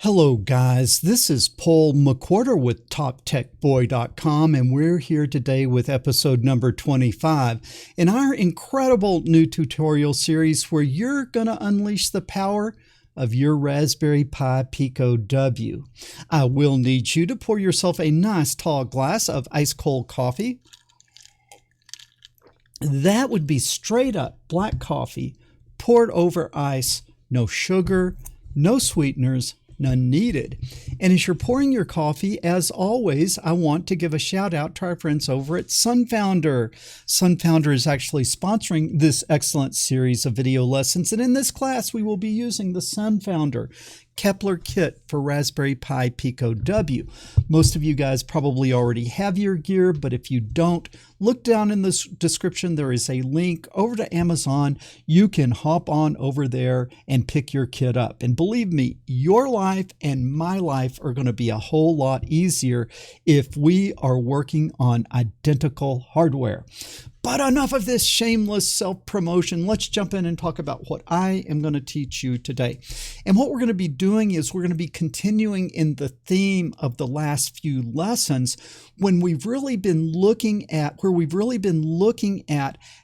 Hello guys, this is Paul McWhorter with TalkTechBoy.com, and we're here today with episode number 25 in our incredible new tutorial series where you're going to unleash the power of your Raspberry Pi Pico W. I will need you to pour yourself a nice tall glass of ice cold coffee. That would be straight up black coffee poured over ice, no sugar, no sweeteners, none needed. And as you're pouring your coffee, as always, I want to give a shout out to our friends over at Sunfounder. Sunfounder is actually sponsoring this excellent series of video lessons. And in this class, we will be using the Sunfounder Kepler kit for Raspberry Pi Pico W. Most of you guys probably already have your gear, but if you don't, look down in the description. There is a link over to Amazon. You can hop on over there and pick your kit up. And believe me, your life and my life are going to be a whole lot easier if we are working on identical hardware. But enough of this shameless self-promotion. Let's jump in and talk about what I am going to teach you today. And what we're going to be doing is we're going to be continuing in the theme of the last few lessons when we've really been looking at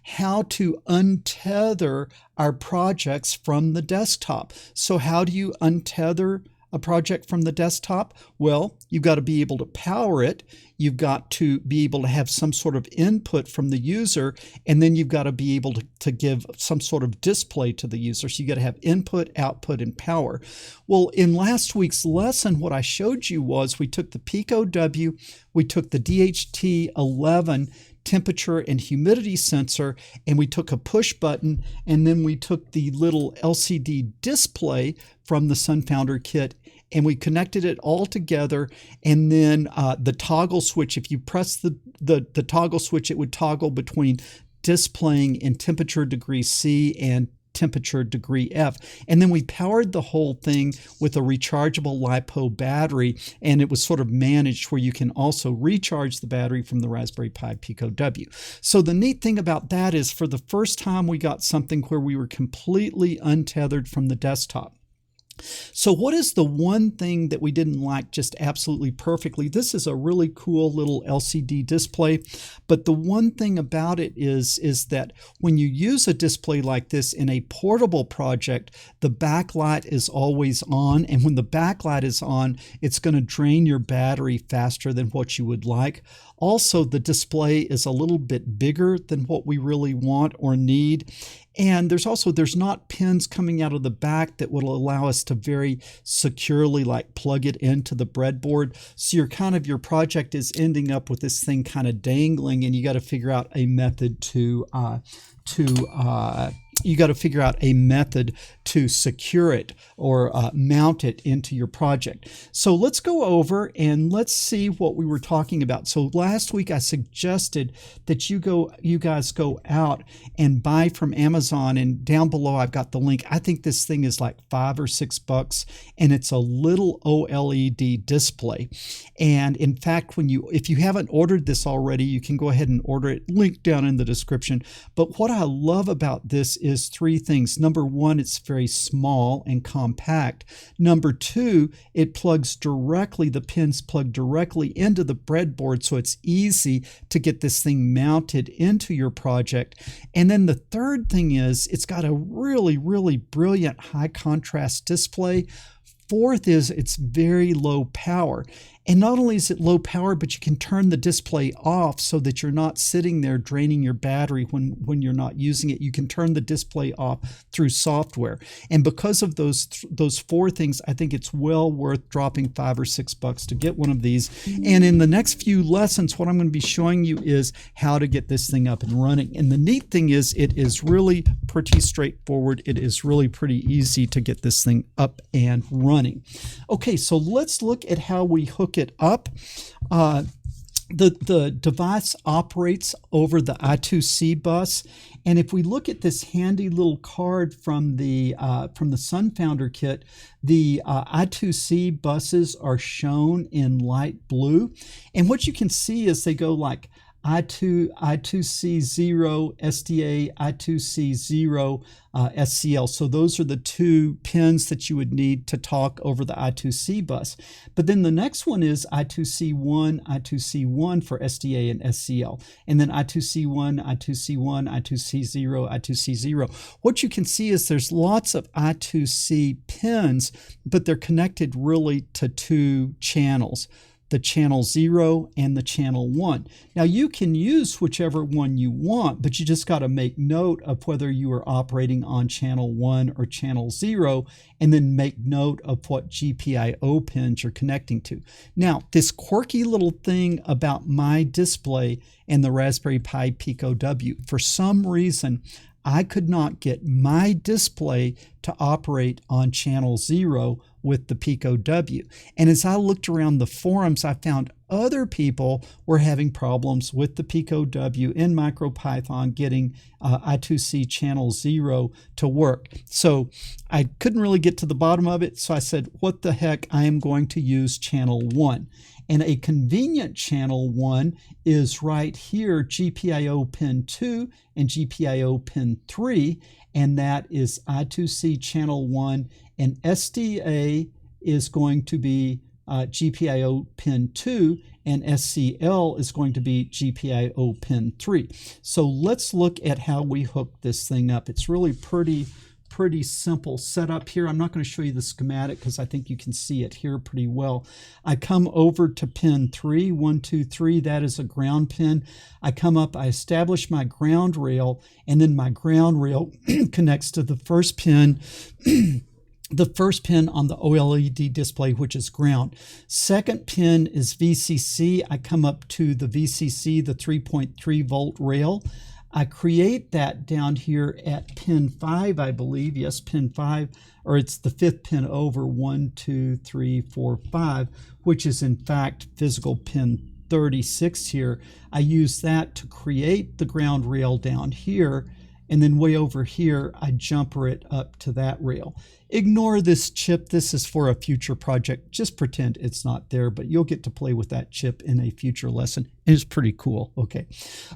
how to untether our projects from the desktop. So how do you untether a project from the desktop? Well, you've got to be able to power it. You've got to be able to have some sort of input from the user, and then you've got to be able to give some sort of display to the user. So you got to have input, output, and power. Well, in last week's lesson, what I showed you was we took the Pico W, we took the DHT11 temperature and humidity sensor, and we took a push button, and then we took the little LCD display from the Sunfounder kit, and we connected it all together. And then the toggle switch, if you press the toggle switch, it would toggle between displaying in temperature degree C and temperature degree F. And then we powered the whole thing with a rechargeable LiPo battery, and it was sort of managed where you can also recharge the battery from the Raspberry Pi Pico W. So the neat thing about that is for the first time we got something where we were completely untethered from the desktop. So what is the one thing that we didn't like just absolutely perfectly? This is a really cool little LCD display, but the one thing about it is that when you use a display like this in a portable project, the backlight is always on, and when the backlight is on, it's going to drain your battery faster than what you would like. Also, the display is a little bit bigger than what we really want or need. And there's not pins coming out of the back that will allow us to very securely plug it into the breadboard. So your project is ending up with this thing kind of dangling, and you got to figure out a method to secure it or mount it into your project. So let's go over and let's see what we were talking about. So last week I suggested that you guys go out and buy from Amazon, and down below I've got the link. I think this thing is like $5 or $6, and it's a little OLED display. And in fact, if you haven't ordered this already, you can go ahead and order it. Link down in the description. But what I love about this is three things. Number one, it's very small and compact. Number two, the pins plug directly into the breadboard, so it's easy to get this thing mounted into your project. And then the third thing is it's got a really, really brilliant high contrast display. Fourth is it's very low power. And not only is it low power, but you can turn the display off so that you're not sitting there draining your battery when you're not using it. You can turn the display off through software. And because of those four things, I think it's well worth dropping $5 or $6 to get one of these. And in the next few lessons, what I'm going to be showing you is how to get this thing up and running. And the neat thing is it is really pretty straightforward. It is really pretty easy to get this thing up and running. Okay, so let's look at how we hook it up. The device operates over the I2C bus, and if we look at this handy little card from the Sunfounder kit, the I2C buses are shown in light blue, and what you can see is they go like I2C0 SDA, I2C0 SCL. So those are the two pins that you would need to talk over the I2C bus. But then the next one is I2C1 for SDA and SCL. And then I2C1, I2C1, I2C0, I2C0. What you can see is there's lots of I2C pins, but they're connected really to two channels, the channel 0 and the channel 1. Now you can use whichever one you want, but you just got to make note of whether you are operating on channel 1 or channel 0, and then make note of what GPIO pins you're connecting to. Now, this quirky little thing about my display and the Raspberry Pi Pico W, for some reason, I could not get my display to operate on channel 0 with the Pico W. And as I looked around the forums, I found other people were having problems with the Pico W in Micropython getting I2C channel 0 to work. So I couldn't really get to the bottom of it. So I said, what the heck, I am going to use channel 1. And a convenient channel 1 is right here, GPIO pin 2 and GPIO pin 3, and that is I2C channel 1, and SDA is going to be GPIO pin 2, and SCL is going to be GPIO pin 3. So let's look at how we hook this thing up. It's really pretty simple setup here. I'm not going to show you the schematic because I think you can see it here pretty well. I come over to pin 3, 1, 2, 3. That is a ground pin. I come up, I establish my ground rail, and then my ground rail connects to the first pin the first pin on the OLED display, which is ground. Second pin is VCC. I come up to the VCC, the 3.3 volt rail. I create that down here at pin 5, I believe. Yes, pin 5, or it's the 5th pin over, 1, 2, 3, 4, 5, which is in fact physical pin 36 here. I use that to create the ground rail down here, and then way over here, I jumper it up to that rail. Ignore this chip. This is for a future project. Just pretend it's not there, but you'll get to play with that chip in a future lesson. It's pretty cool. Okay.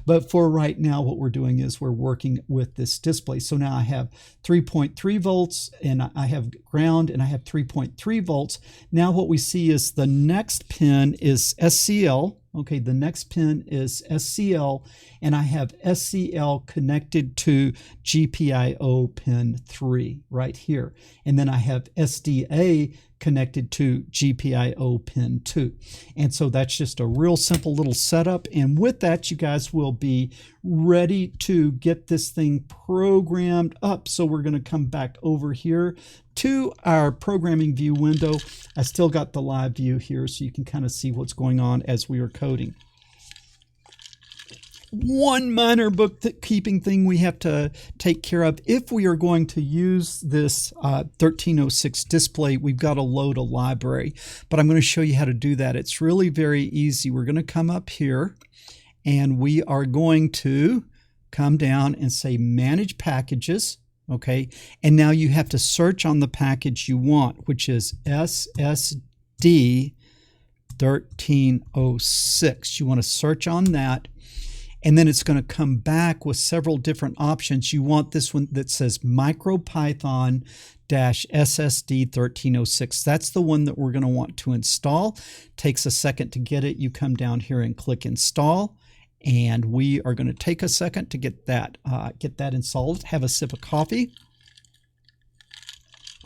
But for right now, what we're doing is we're working with this display. So now I have 3.3 volts and I have ground and I have 3.3 volts. Now what we see is the next pin is SCL. Okay, the next pin is SCL, and I have SCL connected to GPIO pin 3 right here. And then I have SDA connected to GPIO pin 2. And so that's just a real simple little setup. And with that, you guys will be ready to get this thing programmed up. So we're going to come back over here to our programming view window. I still got the live view here so you can kind of see what's going on as we are coding. One minor bookkeeping thing we have to take care of. If we are going to use this 1306 display, we've got to load a library, but I'm going to show you how to do that. It's really very easy. We're going to come up here and we are going to come down and say manage packages. Okay, and now you have to search on the package you want, which is SSD 1306. You want to search on that, and then it's going to come back with several different options. You want this one that says Micropython SSD 1306. That's the one that we're going to want to install. Takes a second to get it. You come down here and click install. And we are going to take a second to get that installed. Have a sip of coffee.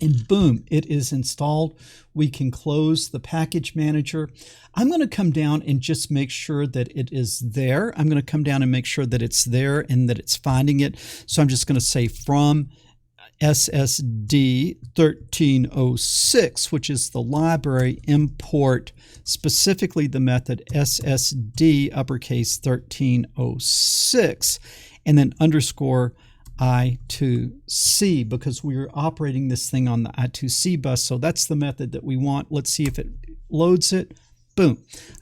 And boom, it is installed. We can close the package manager. I'm going to come down and just make sure that it is there. I'm going to come down and make sure that it's there and that it's finding it. So I'm just going to say from SSD 1306, which is the library, import specifically the method SSD uppercase 1306, and then underscore I2C, because we're operating this thing on the I2C bus. So that's the method that we want. Let's see if it loads it. Boom.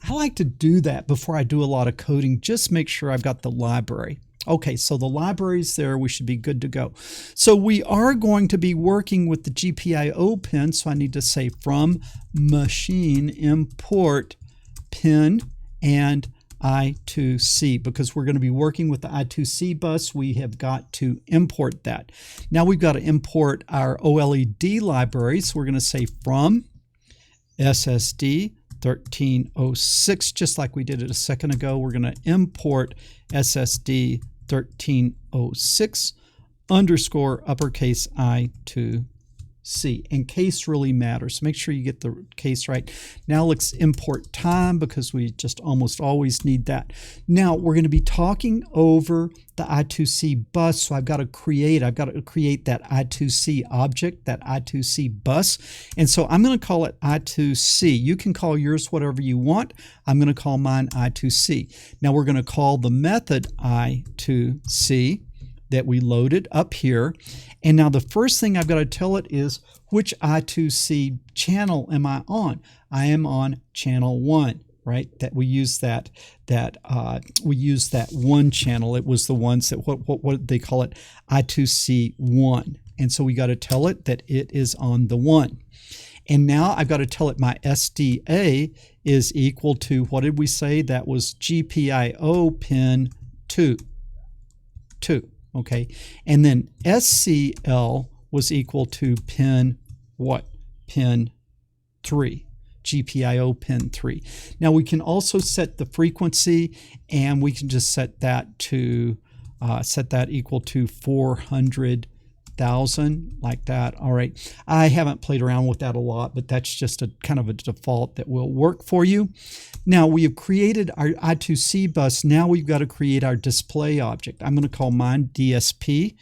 I like to do that before I do a lot of coding. Just make sure I've got the library. Okay, so the library's there. We should be good to go. So we are going to be working with the GPIO pin. So I need to say from machine import pin and I2C. Because we're going to be working with the I2C bus, we have got to import that. Now we've got to import our OLED library. So we're going to say from SSD 1306, just like we did it a second ago. We're going to import SSD 1306 underscore uppercase I2C. And case really matters. Make sure you get the case right. Now let's import time, because we just almost always need that. Now we're going to be talking over the I2C bus. So I've got to create that I2C object, that I2C bus. And so I'm going to call it I2C. You can call yours whatever you want. I'm going to call mine I2C. Now we're going to call the method I2C that we loaded up here. And now the first thing I've got to tell it is which I2C channel am I on? I am on channel 1, right? That we use that one channel. It was the ones that what they call it, I2C1. And so we got to tell it that it is on the 1. And now I've got to tell it my SDA is equal to, what did we say? That was GPIO pin 2. Okay, and then SCL was equal to pin what? Pin 3, GPIO pin 3. Now we can also set the frequency, and we can just set that to equal to 400,000, like that. All right, I haven't played around with that a lot, but that's just a kind of a default that will work for you. Now we have created our I2C bus. Now we've got to create our display object. I'm going to call mine DSP,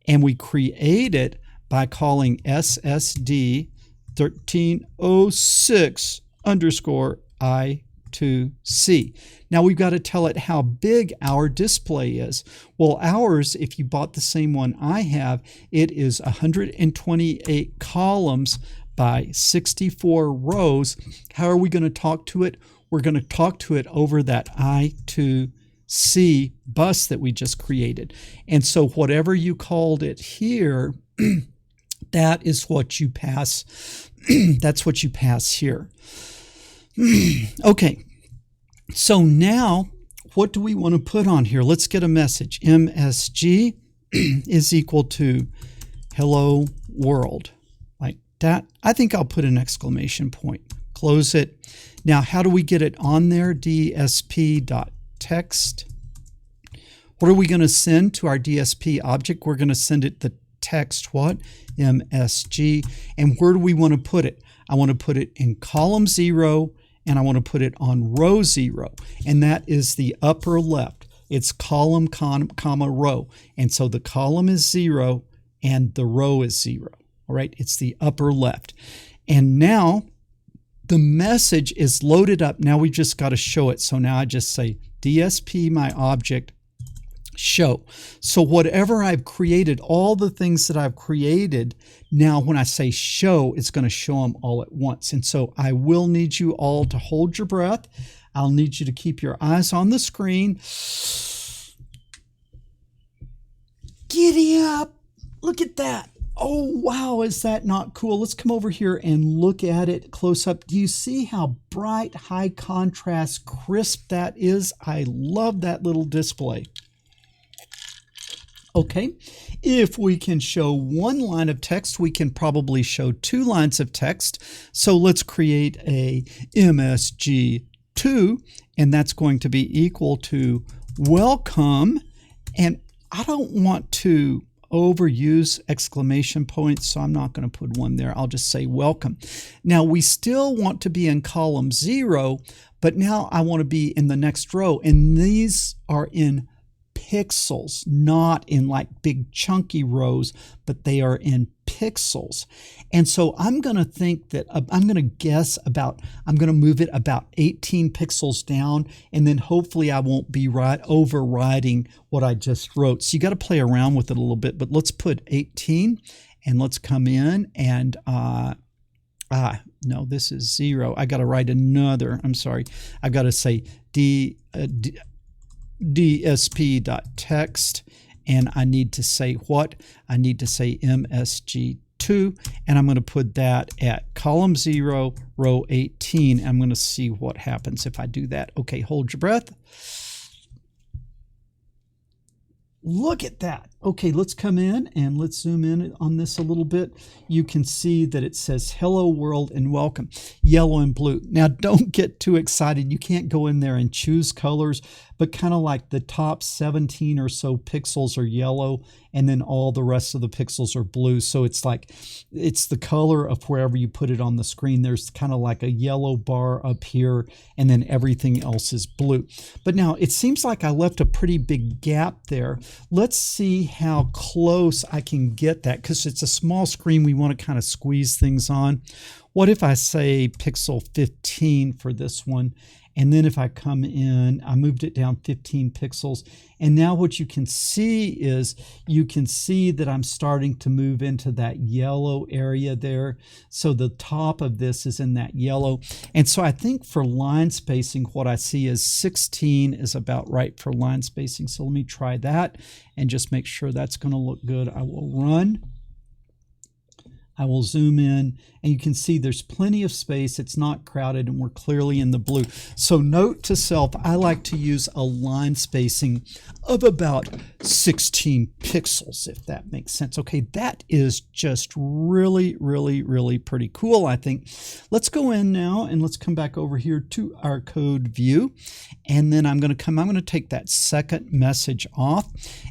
and we create it by calling SSD 1306 underscore I2C. Now we've got to tell it how big our display is. Well, ours, if you bought the same one I have, it is 128 columns by 64 rows. How are we going to talk to it? We're going to talk to it over that I2C bus that we just created. And so whatever you called it here, that is what you pass. That's what you pass here. Okay, so now what do we want to put on here? Let's get a message. MSG is equal to hello world, like that. I think I'll put an exclamation point. Close it. Now, how do we get it on there? DSP.text. What are we going to send to our DSP object? We're going to send it the text what? MSG. And where do we want to put it? I want to put it in column 0, and I want to put it on row 0. And that is the upper left. It's column, comma, row. And so the column is 0 and the row is 0. All right, it's the upper left. And now the message is loaded up. Now we just got to show it. So now I just say DSP my object show. So whatever I've created, all the things that I've created, now when I say show, it's going to show them all at once. And so I will need you all to hold your breath. I'll need you to keep your eyes on the screen. Giddy up. Look at that. Oh, wow, is that not cool? Let's come over here and look at it close up. Do you see how bright, high contrast, crisp that is? I love that little display. Okay, if we can show one line of text, we can probably show 2 lines of text. So let's create a MSG2, and that's going to be equal to welcome. And I don't want to overuse exclamation points, so I'm not going to put one there. I'll just say welcome. Now we still want to be in column 0, but now I want to be in the next row, and these are in pixels, not in like big chunky rows, but they are in pixels. And so I'm going to think that I'm going to guess about, I'm going to move it about 18 pixels down, and then hopefully I won't be overriding what I just wrote. So you got to play around with it a little bit, but let's put 18 and let's come in and no, this is 0. I got to write another, I'm sorry. I've got to say DSP.text, and I need to say what? I need to say MSG2. 2, and I'm going to put that at column 0, row 18. I'm going to see what happens if I do that. Okay, hold your breath. Look at that. Okay, let's come in and let's zoom in on this a little bit. You can see that it says hello world and welcome, yellow and blue. Now don't get too excited. You can't go in there and choose colors, but kind of like the top 17 or so pixels are yellow and then all the rest of the pixels are blue. So it's like, it's the color of wherever you put it on the screen. There's kind of like a yellow bar up here and then everything else is blue. But now it seems like I left a pretty big gap there. Let's see how close I can get that, because it's a small screen. We want to kind of squeeze things on. What if I say pixel 15 for this one? And then if I come in, I moved it down 15 pixels. And now what you can see is, you can see that I'm starting to move into that yellow area there. So the top of this is in that yellow. And so I think for line spacing, what I see is 16 is about right for line spacing. So let me try that and just make sure that's going to look good. I will run. I will zoom in and you can see there's plenty of space. It's not crowded and we're clearly in the blue. So note to self, I like to use a line spacing of about 16 pixels, if that makes sense. Okay, that is just really, really, really pretty cool, I think. Let's go in now and let's come back over here to our code view. And then I'm going to take that second message off.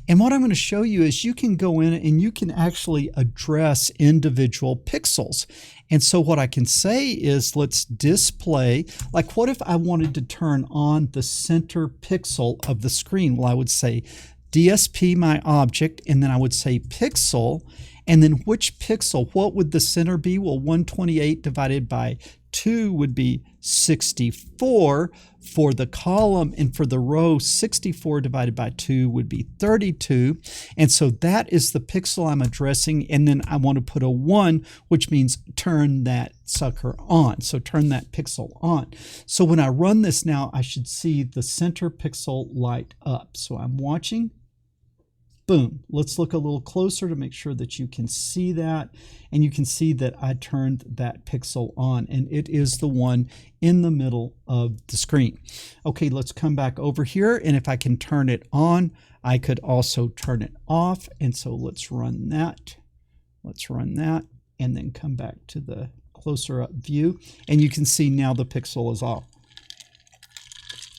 And what I'm going to show you is you can go in and you can actually address individual pixels. And so what I can say is, let's display, like what if I wanted to turn on the center pixel of the screen? Well, I would say DSP my object, and then I would say pixel, and then which pixel, what would the center be? Well, 128 divided by 2 would be 64 for the column, and for the row, 64 divided by 2 would be 32. And so that is the pixel I'm addressing, and then I want to put a 1, which means turn that sucker on. So turn that pixel on. So when I run this now, I should see the center pixel light up. So I'm watching. Boom. Let's look a little closer to make sure that you can see that. And you can see that I turned that pixel on, and it is the one in the middle of the screen. Okay, let's come back over here. And if I can turn it on, I could also turn it off. And so let's run that. Let's run that and then come back to the closer up view. And you can see now the pixel is off.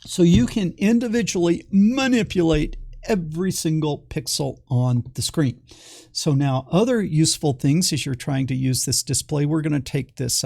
So you can individually manipulate every single pixel on the screen. So now other useful things as you're trying to use this display, we're going to take this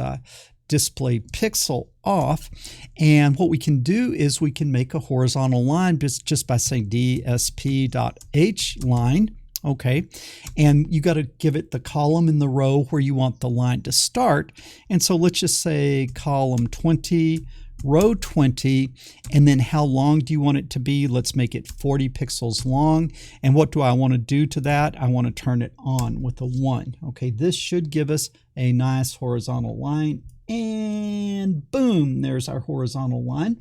display pixel off, and what we can do is we can make a horizontal line just by saying dsp.h line. Okay, and you got to give it the column in the row where you want the line to start. And so let's just say column 20, row 20, and then how long do you want it to be? Let's make it 40 pixels long. And what do I want to do to that? I want to turn it on with a 1. Okay, this should give us a nice horizontal line. And boom, there's our horizontal line.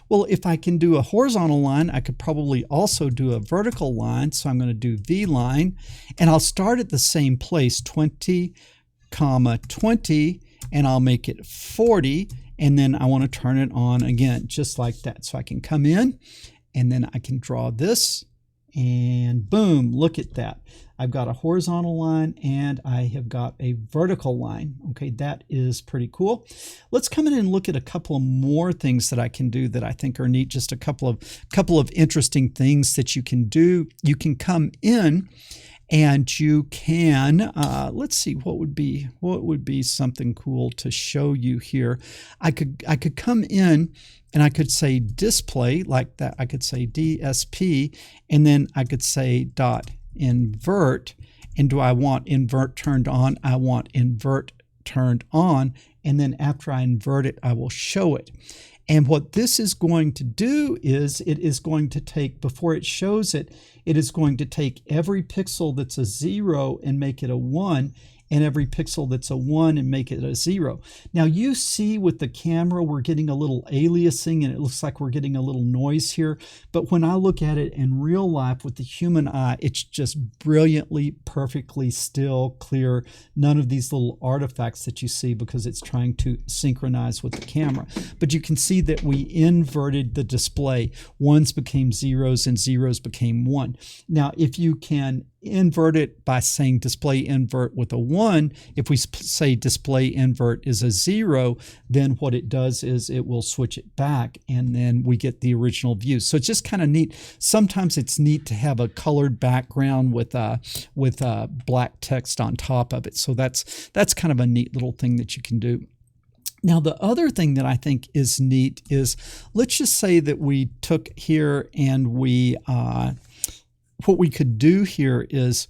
Well, if I can do a horizontal line, I could probably also do a vertical line. So I'm going to do V line, and I'll start at the same place, 20, 20, and I'll make it 40. And then I want to turn it on again, just like that. So I can come in and then I can draw this, and boom, look at that. I've got a horizontal line and I have got a vertical line. Okay, that is pretty cool. Let's come in and look at a couple of more things that I can do that I think are neat. Just a couple of interesting things that you can do. You can come in and you can, let's see, what would be something cool to show you here. I could come in and I could say display like that. I could say DSP, and then I could say dot invert. And do I want invert turned on? I want invert turned on. And then after I invert it, I will show it. And what this is going to do is it is going to take, before it shows it, it is going to take every pixel that's a 0 and make it a 1. and every pixel that's a 1 and make it a 0. Now you see with the camera we're getting a little aliasing and it looks like we're getting a little noise here, but when I look at it in real life with the human eye, it's just brilliantly, perfectly still, clear, none of these little artifacts that you see because it's trying to synchronize with the camera. But you can see that we inverted the display. Ones became zeros and zeros became 1. Now if you can invert it by saying display invert with a 1, if we say display invert is a 0, then what it does is it will switch it back and then we get the original view. So it's just kind of neat. Sometimes it's neat to have a colored background with black text on top of it. So that's kind of a neat little thing that you can do. Now, the other thing that I think is neat is, let's just say that we took here and what we could do here is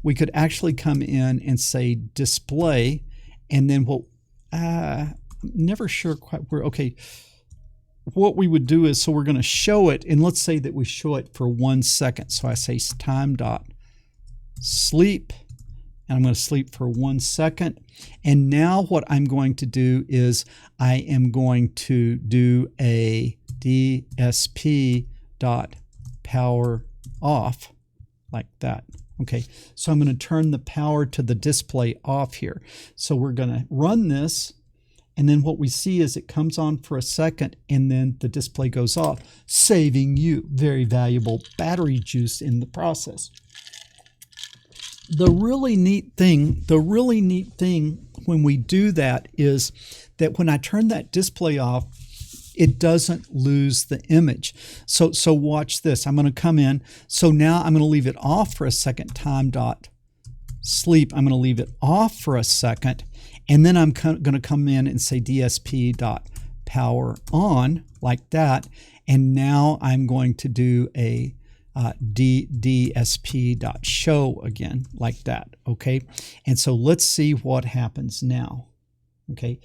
we could actually come in and say display, and then never sure quite where, okay, what we would do is, so we're going to show it, and let's say that we show it for 1 second. So I say time dot sleep, and I'm going to sleep for 1 second. And now what I'm going to do is I am going to do a DSP dot power off like that. Okay, so I'm going to turn the power to the display off here. So we're going to run this, and then what we see is it comes on for a second and then the display goes off, saving you very valuable battery juice in the process. The really neat thing when we do that is that when I turn that display off, it doesn't lose the image. So watch this. I'm going to come in. So now I'm going to leave it off for a second, time dot sleep. I'm going to leave it off for a second, and then I'm going to come in and say DSP dot power on like that. And now I'm going to do a DSP dot show again like that. Okay. And so let's see what happens now. Okay.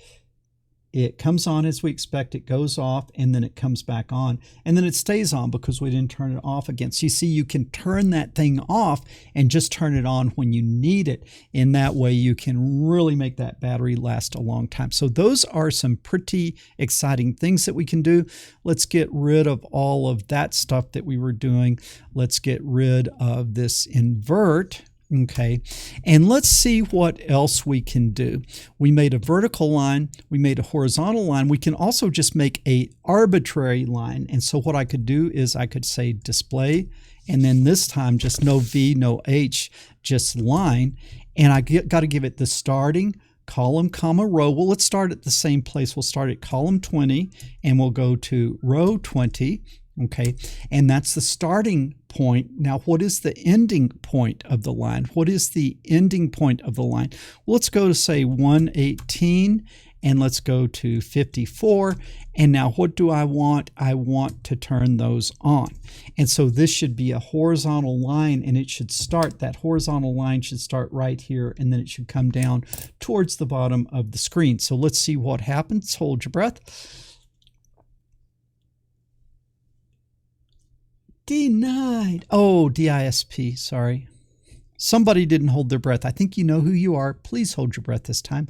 It comes on as we expect, it goes off, and then it comes back on, and then it stays on because we didn't turn it off again. So you see, you can turn that thing off and just turn it on when you need it. In that way, you can really make that battery last a long time. So those are some pretty exciting things that we can do. Let's get rid of all of that stuff that we were doing. Let's get rid of this invert. Okay, and let's see what else we can do. We made a vertical line, we made a horizontal line. We can also just make a arbitrary line. And so what I could do is I could say display, and then this time just no V, no H, just line. And I got to give it the starting column, comma, row. Well, let's start at the same place. We'll start at column 20 and we'll go to row 20. Okay, and that's the starting point. Now, what is the ending point of the line? What is the ending point of the line? Well, let's go to say 118, and let's go to 54. And now what do I want? I want to turn those on. And so this should be a horizontal line, and it should start, that horizontal line should start right here, and then it should come down towards the bottom of the screen. So let's see what happens. Hold your breath. Denied. Oh, DISP, sorry. Somebody didn't hold their breath. I think you know who you are. Please hold your breath this time.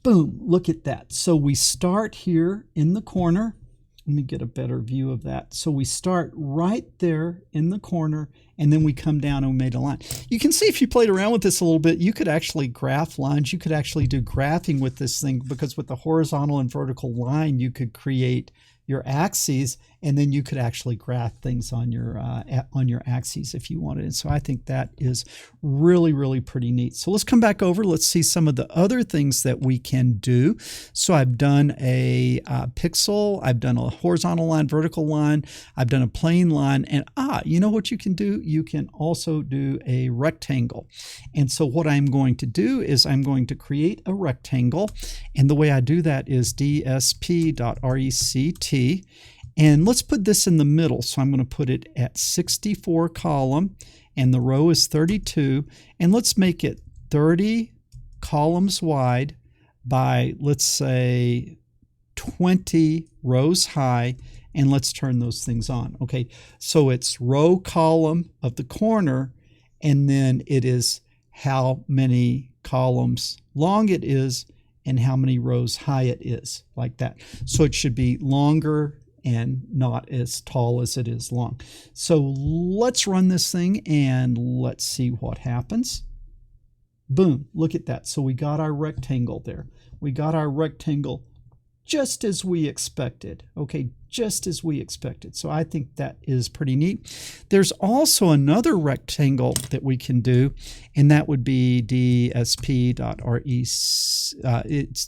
Boom, look at that. So we start here in the corner. Let me get a better view of that. So we start right there in the corner, and then we come down and we made a line. You can see if you played around with this a little bit, you could actually graph lines. You could actually do graphing with this thing, because with the horizontal and vertical line, you could create your axes, and then you could actually graph things on your axes if you wanted. And so I think that is really, really pretty neat. So let's come back over. Let's see some of the other things that we can do. So I've done a pixel. I've done a horizontal line, vertical line. I've done a plane line. And you know what you can do? You can also do a rectangle. And so what I'm going to do is I'm going to create a rectangle. And the way I do that is dsp.rect. And let's put this in the middle. So I'm going to put it at 64 column, and the row is 32. And let's make it 30 columns wide by, let's say, 20 rows high. And let's turn those things on. Okay, so it's row column of the corner, and then it is how many columns long it is and how many rows high it is, like that. So it should be longer and not as tall as it is long. So let's run this thing and let's see what happens. Boom, look at that. So we got our rectangle there. We got our rectangle just as we expected. Okay, just as we expected. So I think that is pretty neat. There's also another rectangle that we can do, and that would be dsp.rec. It's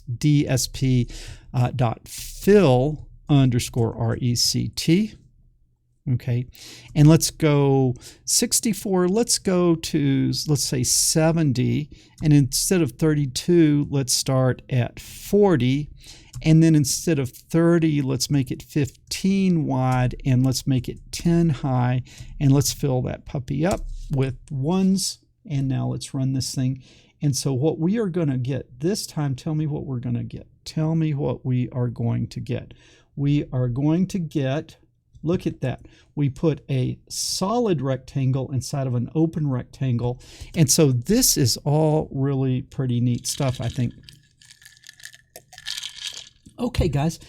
dsp.fill_rect. Okay, and let's go 64, let's go to, let's say 70, and instead of 32, let's start at 40, and then instead of 30, let's make it 15 wide, and let's make it 10 high, and let's fill that puppy up with ones, and now let's run this thing. And so what we are going to get this time, tell me what we're going to get. Tell me what we are going to get. We are going to get, look at that. We put a solid rectangle inside of an open rectangle. And so this is all really pretty neat stuff, I think. Okay, guys,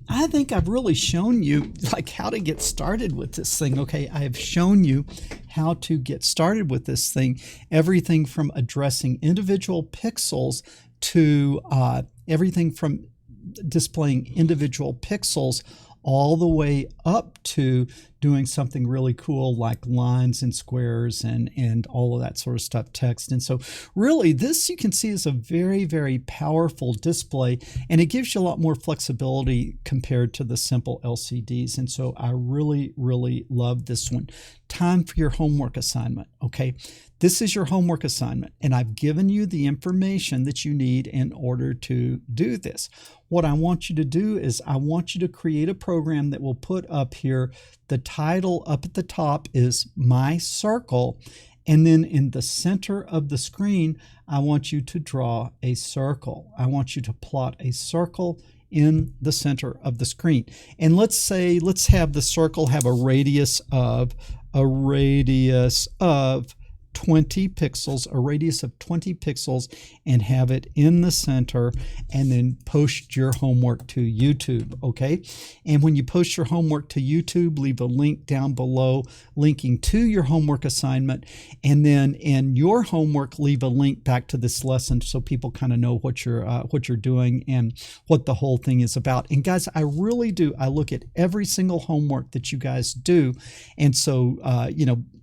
I think I've really shown you like how to get started with this thing. Okay, I have shown you how to get started with this thing. Everything from addressing individual pixels to everything from displaying individual pixels all the way up to doing something really cool like lines and squares and all of that sort of stuff, text. And so really this, you can see, is a very, very powerful display, and it gives you a lot more flexibility compared to the simple LCDs. And so I really, really love this one. Time for your homework assignment. Okay, this is your homework assignment, and I've given you the information that you need in order to do this. What I want you to do is I want you to create a program that will put up here, the title up at the top is My Circle, and then in the center of the screen, I want you to draw a circle. I want you to plot a circle in the center of the screen. And let's have the circle have a radius of 20 pixels, a radius of 20 pixels, and have it in the center, and then post your homework to YouTube, okay? And when you post your homework to YouTube, leave a link down below linking to your homework assignment, and then in your homework, leave a link back to this lesson so people kind of know what you're doing and what the whole thing is about. And guys, I really do. I look at every single homework that you guys do, and so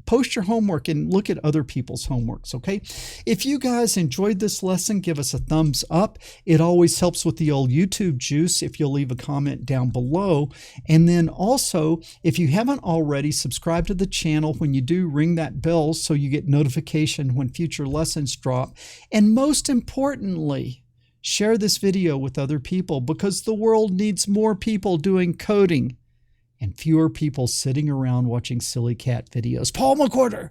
post your homework and look at other people's homeworks, okay? If you guys enjoyed this lesson, give us a thumbs up. It always helps with the old YouTube juice if you'll leave a comment down below. And then also, if you haven't already, subscribe to the channel. When you do, ring that bell so you get notification when future lessons drop. And most importantly, share this video with other people, because the world needs more people doing coding and fewer people sitting around watching silly cat videos. Paul McWhorter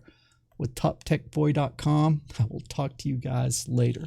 with TopTechBoy.com. I will talk to you guys later.